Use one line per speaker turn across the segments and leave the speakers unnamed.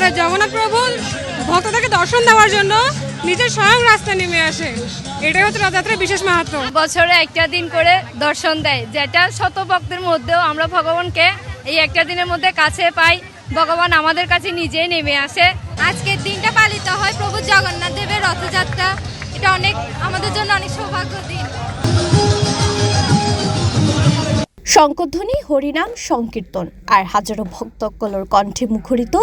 আমাদের জগন্নাথ প্রভুর ভক্তদেরকে দর্শন দেওয়ার জন্য নিজের স্বয়ং রাস্তায় নেমে আসে। এটাই হচ্ছে রথযাত্রার বিশেষ মাহাত্ম্য।
বছরে একটা দিন করে দর্শন দেয়, যেটা শত ভক্তের মধ্যেও আমরা ভগবানকে এই একটা দিনের মধ্যে কাছে পাই। ভগবান আমাদের কাছে নিজেই নেমে আসে।
আজকের দিনটা পালিত হয় প্রভু জগন্নাথ দেবের রথযাত্রা। এটা আমাদের জন্য অনেক সৌভাগ্যের দিন।
শঙ্করধ্বনি, হরিনাম সংকীর্তন আর হাজারো ভক্তকলর কণ্ঠে মুখরিত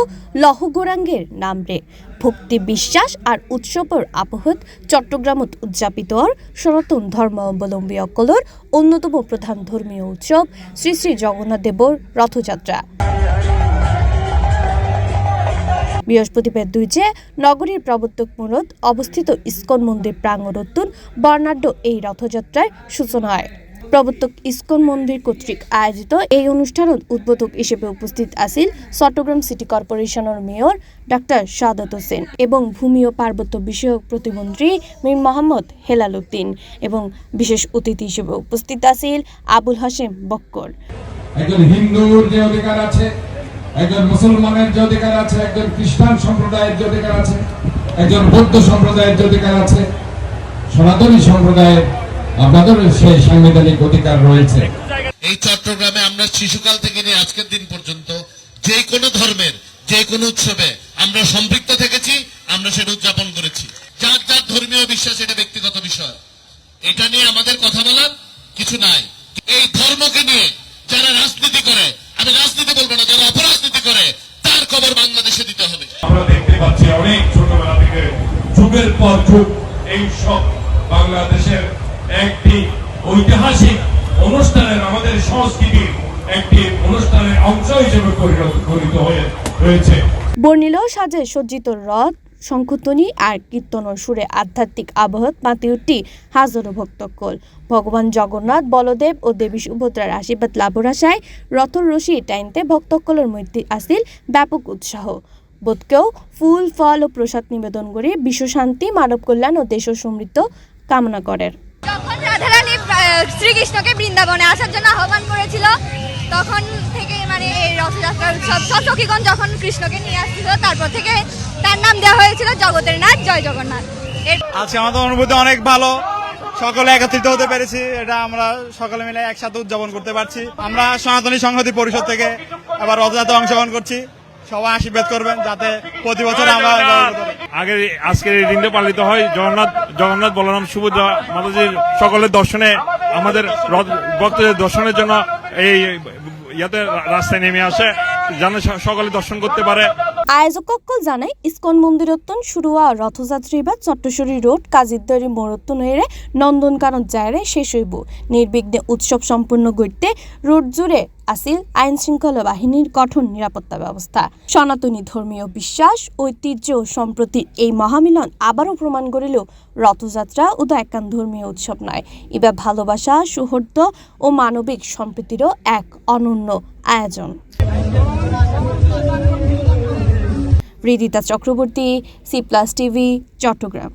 লহগৌরাঙ্গের নাম রে ভক্তি, বিশ্বাস আর উৎসবের আবহত চট্টগ্রামত উদযাপিত সনাতন ধর্মাবলম্বী অকলর অন্যতম প্রধান ধর্মীয় উৎসব শ্রী শ্রী জগন্নাথ দেবর রথযাত্রা। বৃহস্পতিবার 2 নগরীর প্রবর্তক মূলত অবস্থিত ইস্কন মন্দির প্রাঙ্গণতুন বর্ণাঢ্য এই রথযাত্রার সূচনা হয়। প্রবর্তক ইস্কন মন্দির কর্তৃক আয়োজিত এই অনুষ্ঠানত উদ্বোধক হিসেবে উপস্থিত আছেন চট্টগ্রাম সিটি কর্পোরেশনের মেয়র ডাক্তার সাদাত হোসেন এবং ভূমি ও পার্বত্য বিষয়ক প্রতিমন্ত্রী মীর মোহাম্মদ হেলাল উদ্দিন এবং বিশেষ অতিথি হিসেবে উপস্থিত আছেন আবুল হাশেম বক্কর।
একজন হিন্দুর যে অধিকার আছে, একজন মুসলমানের যে অধিকার আছে, একজন খ্রিস্টান সম্প্রদায়ের যে অধিকার আছে, একজন বৌদ্ধ সম্প্রদায়ের যে অধিকার আছে, সনাতনী সম্প্রদায়ের আপনাদের সেই সাংবিধানিক অধিকার রয়েছে।
এই চট্টগ্রামে আমরা শিশুকাল থেকে নিয়ে আজকের দিন পর্যন্ত যে কোনো ধর্মের যে কোনো উৎসবে আমরা সম্পৃক্ত থেকেছি, আমরা সেটা উদযাপন করেছি। যার যার ধর্মীয় বিশ্বাস এটা ব্যক্তিগত বিষয়, এটা নিয়ে আমাদের কথা বলার কিছু নাই। এই ধর্মকে নিয়ে যারা রাজনীতি করে, আমি রাজনীতি বলবো না, যারা অপরাজনীতি করে তার খবর বাংলাদেশে দিতে হবে।
আমরা দেখতে পাচ্ছি অনেক ছোটবেলা থেকে যুগের পর যুগ এই সব বাংলাদেশের একটি ঐতিহাসিক অনুষ্ঠানের, আমাদের সংস্কৃতির একটি অনুষ্ঠানের অংশ হিসেবে পরিণত হয়ে রয়েছে।
বর্ণিল সাজে সজ্জিত রথ, শঙ্খধ্বনি আর কীর্তনের সুরে আধ্যাত্মিক আবহত মাতি উঠতি হাজারো ভক্তকল। ভগবান জগন্নাথ, বলদেব ও দেবী সুভদ্রার আশীর্বাদ লাভের আশায় রথর রশি টাইনতে ভক্তকলের মধ্যে আসিল ব্যাপক উৎসাহ। বোধকেও ফুল, ফল ও প্রসাদ নিবেদন করে বিশ্বশান্তি, মানব কল্যাণ ও দেশ সমৃদ্ধ কামনা করেন।
যখন রাধারানী শ্রীকৃষ্ণকে বৃন্দাবনে আসার জন্য আহ্বান করেছিল, তখন থেকে এই রথযাত্রার উৎসব সব সখীগণ যখন কৃষ্ণকে নিয়ে আসছিল, তারপর থেকে তার নাম দেওয়া হয়েছিল জগতের নাথ, জয় জগন্নাথ।
আজকে আমাদের অনুভূতি অনেক ভালো, সকলে একত্রিত হতে পেরেছি। এটা আমরা সকলে মিলে একসাথে উদযাপন করতে পারছি। আমরা সনাতনী সংহতি পরিষদ থেকে এবার রথযাত্রা অংশগ্রহণ করছি। সবাই আশীর্বাদ করবেন যাতে প্রতি বছর আমরা
আজকের এই দিনটা পালিত হয় জগন্নাথ বলরাম সুভদ্রা মাতাজির সকলের দর্শনে, আমাদের ভক্তদের দর্শনের জন্য এই রাস্তায় নেমে আসে, যেন সকলে দর্শন করতে পারে।
আয়োজক জানায় ইস্কন মন্দিরত্তন শুরু হওয়া রথযাত্রী বা চট্টশ্বরী রোড কাজিদ্দারি মোড়ত্তন হয়ে নন্দনকানন জায়গায় শেষ হইব। নির্বিঘ্নে উৎসব সম্পূর্ণ করতে রোড জুড়ে আসিল আইন শৃঙ্খলা বাহিনীর কঠোর নিরাপত্তা ব্যবস্থা। সনাতনী ধর্মীয় বিশ্বাস, ঐতিহ্য ও সম্প্রতির এই মহামিলন আবারও প্রমাণ করিল রথযাত্রা উদা একান ধর্মীয় উৎসব নয়, এবার ভালোবাসা, সৌহার্দ্য ও মানবিক সম্প্রীতিরও এক অনন্য আয়োজন। Ridita Chakraborty, C+ TV, Chittagong.